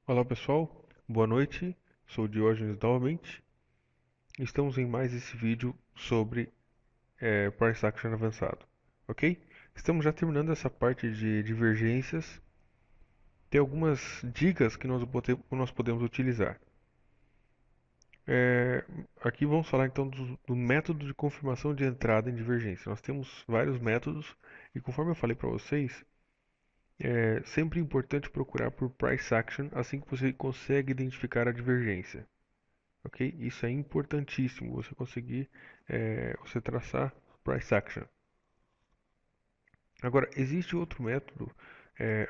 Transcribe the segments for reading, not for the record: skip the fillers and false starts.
Olá pessoal, boa noite, sou o Diógenes novamente. Estamos em mais esse vídeo sobre Price Action avançado, ok? Estamos já terminando essa parte de divergências. Tem algumas dicas que nós podemos utilizar. É, Aqui vamos falar então do método de confirmação de entrada em divergência. Nós temos vários métodos e conforme eu falei para vocês, é sempre importante procurar por Price Action assim que você consegue identificar a divergência. Ok? Isso é importantíssimo, você conseguir, você traçar price action. Agora, existe outro método,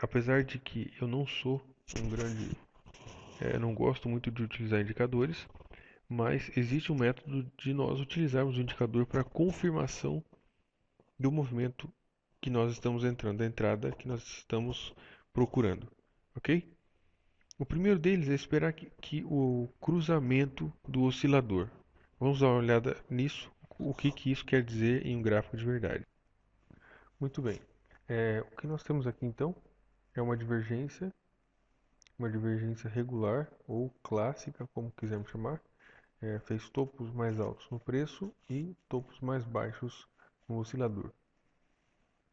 apesar de que eu não sou um grande, não gosto muito de utilizar indicadores, mas existe um método de nós utilizarmos o indicador para confirmação do movimento que nós estamos entrando, da entrada que nós estamos procurando, ok? O primeiro deles é esperar que o cruzamento do oscilador. Vamos dar uma olhada nisso, o que isso quer dizer em um gráfico de verdade. Muito bem. O que nós temos aqui então é uma divergência regular ou clássica, como quisermos chamar. Fez topos mais altos no preço e topos mais baixos no oscilador.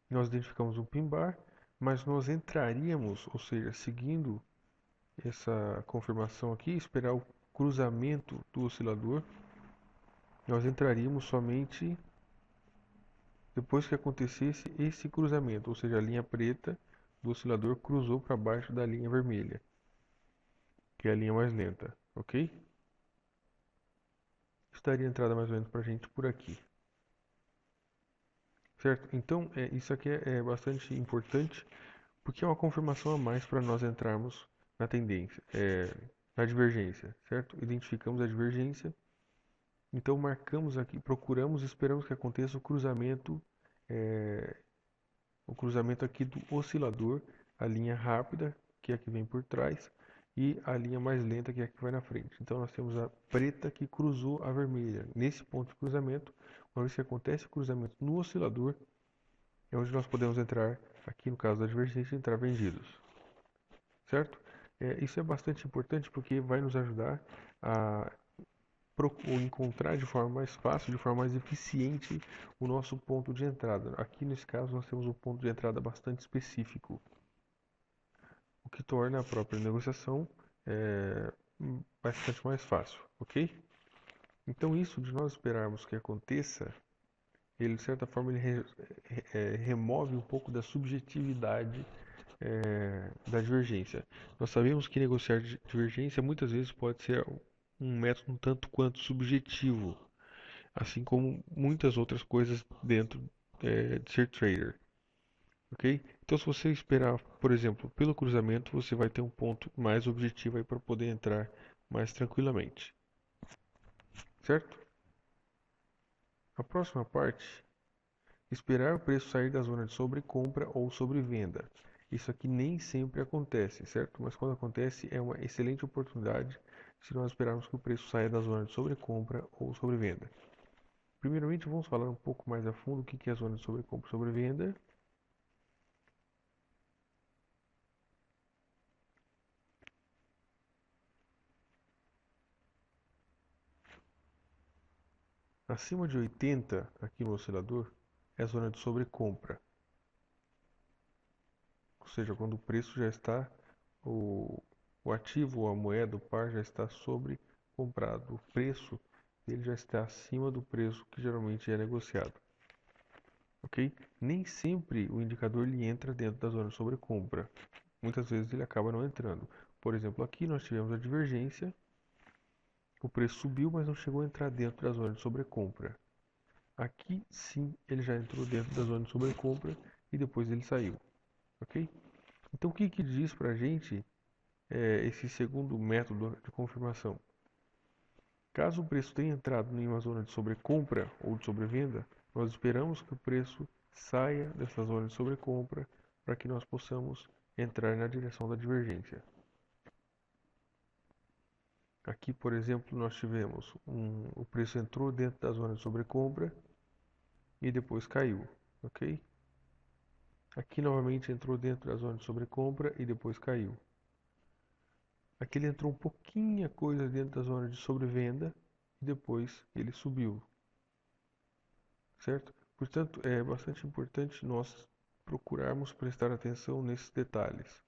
Nós identificamos um pin bar, mas nós entraríamos, ou seja, seguindo essa confirmação aqui, esperar o cruzamento do oscilador, nós entraríamos somente depois que acontecesse esse cruzamento, ou seja, a linha preta do oscilador cruzou para baixo da linha vermelha, que é a linha mais lenta, ok? Estaria a entrada mais ou menos para a gente por aqui, certo? Então, isso aqui é bastante importante, porque é uma confirmação a mais para nós entrarmos na tendência, na divergência, certo? Identificamos a divergência. Então marcamos aqui, procuramos, esperamos que aconteça é, o cruzamento aqui do oscilador, a linha rápida, que é a que vem por trás, e a linha mais lenta, que é a que vai na frente. Então nós temos a preta que cruzou a vermelha. Nesse ponto de cruzamento, uma vez que acontece o cruzamento no oscilador, é onde nós podemos entrar, aqui no caso da divergência, entrar vendidos, certo? Isso é bastante importante porque vai nos ajudar a ou encontrar de forma mais fácil, de forma mais eficiente o nosso ponto de entrada. Aqui nesse caso nós temos um ponto de entrada bastante específico, o que torna a própria negociação é, bastante mais fácil, ok? Então isso de nós esperarmos que aconteça, ele de certa forma remove um pouco da subjetividade da divergência. Nós sabemos que negociar divergência muitas vezes pode ser um método um tanto quanto subjetivo, assim como muitas outras coisas dentro de ser trader, ok? Então, se você esperar, por exemplo, pelo cruzamento, você vai ter um ponto mais objetivo aí para poder entrar mais tranquilamente, certo? A próxima parte, esperar o preço sair da zona de sobrecompra ou sobrevenda. Isso aqui nem sempre acontece, certo? Mas quando acontece, é uma excelente oportunidade se nós esperarmos que o preço saia da zona de sobrecompra ou sobrevenda. Primeiramente, vamos falar um pouco mais a fundo o que é a zona de sobrecompra e sobrevenda. Acima de 80 aqui no oscilador é a zona de sobrecompra, ou seja, quando o preço já está, o, o ativo ou a moeda, o par já está sobrecomprado, o preço ele já está acima do preço que geralmente é negociado, ok? Nem sempre o indicador ele entra dentro da zona de sobrecompra, muitas vezes ele acaba não entrando. Por exemplo, aqui nós tivemos a divergência, o preço subiu, mas não chegou a entrar dentro da zona de sobrecompra. Aqui sim ele já entrou dentro da zona de sobrecompra e depois ele saiu, ok? Então o que que diz para a gente esse segundo método de confirmação? Caso o preço tenha entrado em uma zona de sobrecompra ou de sobrevenda, nós esperamos que o preço saia dessa zona de sobrecompra para que nós possamos entrar na direção da divergência. Aqui, por exemplo, nós tivemos o preço entrou dentro da zona de sobrecompra e depois caiu, ok? Aqui novamente entrou dentro da zona de sobrecompra e depois caiu. Aqui ele entrou um pouquinho a coisa dentro da zona de sobrevenda e depois ele subiu, certo? Portanto, é bastante importante nós procurarmos prestar atenção nesses detalhes,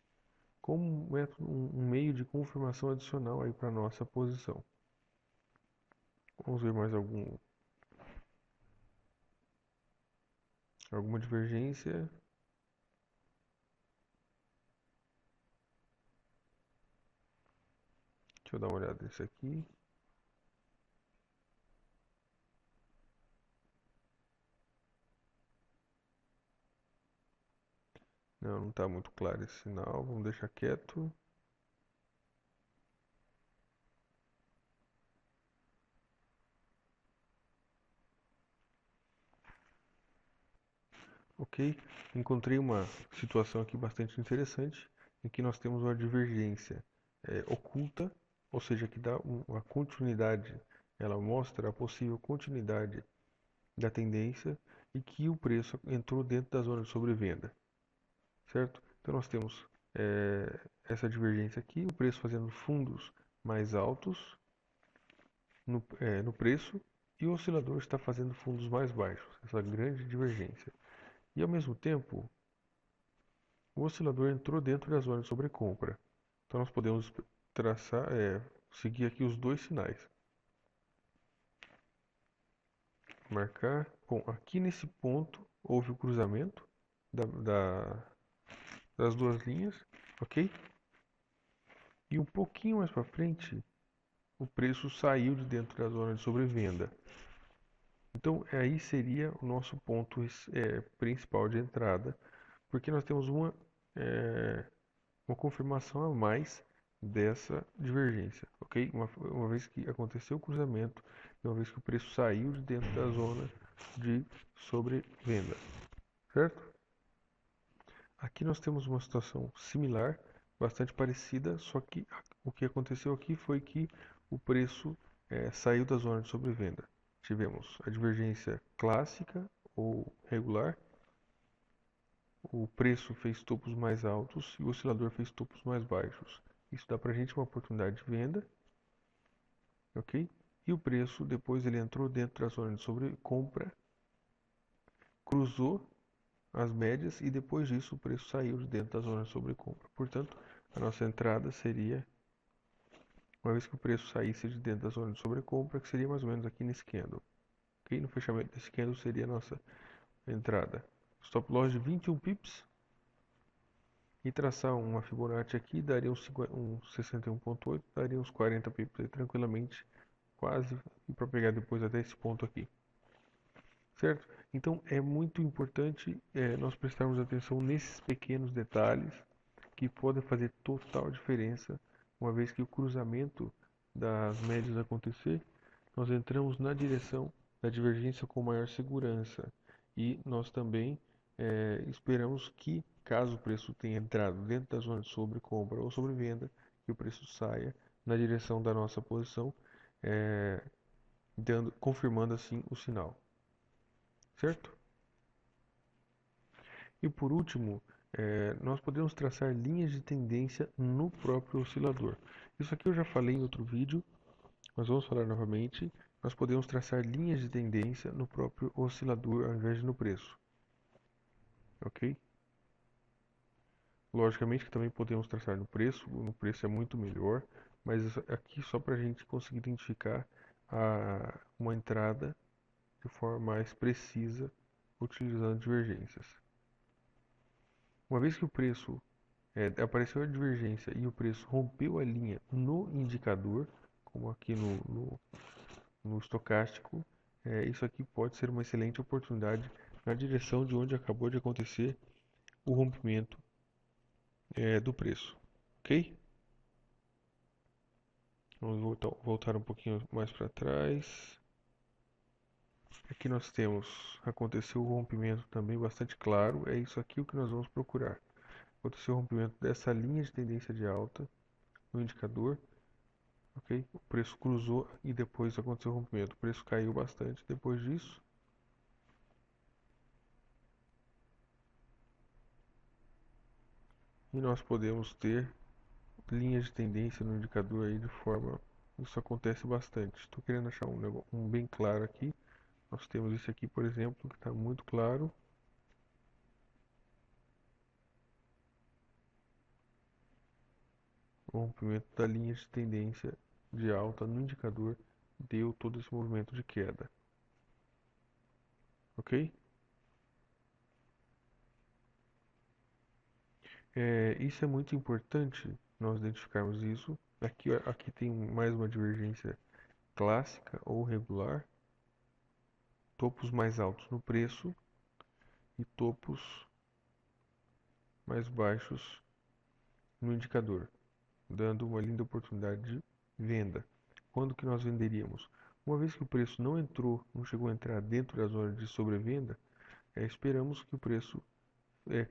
como um meio de confirmação adicional aí para nossa posição. Vamos ver mais alguma divergência. Deixa eu dar uma olhada nesse aqui. Não está muito claro esse sinal. Vamos deixar quieto. Ok? Encontrei uma situação aqui bastante interessante em que nós temos uma divergência oculta, ou seja, que dá uma continuidade, ela mostra a possível continuidade da tendência e que o preço entrou dentro da zona de sobrevenda, certo? Então nós temos essa divergência aqui, o preço fazendo fundos mais altos no preço e o oscilador está fazendo fundos mais baixos, essa grande divergência. E ao mesmo tempo, o oscilador entrou dentro da zona de sobrecompra. Então nós podemos seguir aqui os dois sinais. Marcar. Bom, aqui nesse ponto houve o cruzamento das duas linhas, ok? E um pouquinho mais para frente, o preço saiu de dentro da zona de sobrevenda. Então aí seria o nosso ponto principal de entrada, porque nós temos uma confirmação a mais dessa divergência, ok? Uma vez que aconteceu o cruzamento, uma vez que o preço saiu de dentro da zona de sobrevenda, certo? Aqui nós temos uma situação similar, bastante parecida, só que o que aconteceu aqui foi que o preço saiu da zona de sobrevenda. Tivemos a divergência clássica ou regular, o preço fez topos mais altos e o oscilador fez topos mais baixos. Isso dá para a gente uma oportunidade de venda, ok? E o preço, depois ele entrou dentro da zona de sobrecompra, cruzou as médias e depois disso o preço saiu de dentro da zona de sobrecompra. Portanto, a nossa entrada seria, uma vez que o preço saísse de dentro da zona de sobrecompra, que seria mais ou menos aqui nesse candle. Ok? No fechamento desse candle seria a nossa entrada. Stop loss de 21 pips. E traçar uma Fibonacci aqui daria um 61,8, daria uns 40 pips aí, tranquilamente, quase, e para pegar depois até esse ponto aqui, certo? Então é muito importante nós prestarmos atenção nesses pequenos detalhes que podem fazer total diferença, uma vez que o cruzamento das médias acontecer, nós entramos na direção da divergência com maior segurança e nós também esperamos que, caso o preço tenha entrado dentro da zona de sobrecompra ou sobrevenda, que o preço saia na direção da nossa posição, é, confirmando assim o sinal, certo? E por último, nós podemos traçar linhas de tendência no próprio oscilador. Isso aqui eu já falei em outro vídeo, mas vamos falar novamente. Nós podemos traçar linhas de tendência no próprio oscilador ao invés de no preço, ok? Logicamente que também podemos traçar no preço é muito melhor, mas aqui só para a gente conseguir identificar uma entrada de forma mais precisa utilizando divergências. Uma vez que o preço apareceu a divergência e o preço rompeu a linha no indicador, como aqui no estocástico, isso aqui pode ser uma excelente oportunidade na direção de onde acabou de acontecer o rompimento do preço, ok? Vamos voltar um pouquinho mais para trás. Aqui nós temos, aconteceu o rompimento também bastante claro, é isso aqui o que nós vamos procurar. Aconteceu o rompimento dessa linha de tendência de alta no indicador, ok? O preço cruzou e depois aconteceu o rompimento. O preço caiu bastante depois disso. E nós podemos ter linhas de tendência no indicador aí de forma. Isso acontece bastante. Estou querendo achar um bem claro aqui. Nós temos esse aqui, por exemplo, que está muito claro. O rompimento da linha de tendência de alta no indicador deu todo esse movimento de queda. Ok? Isso é muito importante nós identificarmos isso. Aqui tem mais uma divergência clássica ou regular, topos mais altos no preço e topos mais baixos no indicador, dando uma linda oportunidade de venda. Quando que nós venderíamos? Uma vez que o preço não chegou a entrar dentro da zona de sobrevenda, esperamos que o preço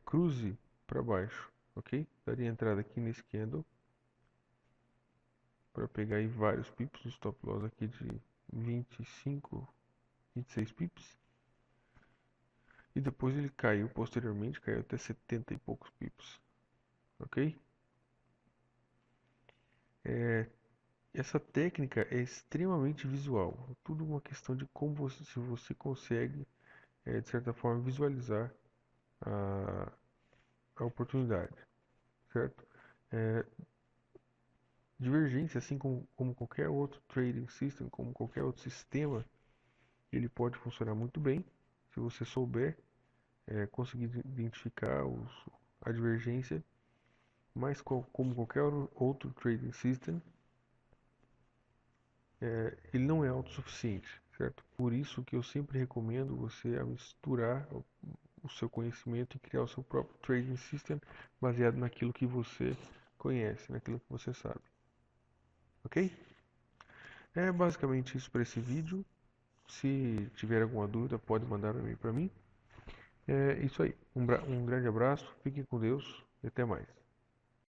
cruze para baixo, ok? Daria entrada aqui nesse candle para pegar aí vários pips, o stop loss aqui de 25, 26 pips. E depois ele caiu posteriormente, caiu até 70 e poucos pips, ok? Essa técnica é extremamente visual, tudo uma questão de se você consegue, de certa forma, visualizar a, a oportunidade, certo? É, Divergência, assim como qualquer outro trading system, como qualquer outro sistema, ele pode funcionar muito bem se você souber conseguir identificar a divergência, mas como qualquer outro trading system, ele não é autossuficiente, certo? Por isso que eu sempre recomendo você a misturar o seu conhecimento e criar o seu próprio trading system baseado naquilo que você conhece, naquilo que você sabe, ok? É basicamente isso para esse vídeo. Se tiver alguma dúvida, pode mandar um e-mail para mim. É isso aí. Um grande abraço, fiquem com Deus e até mais.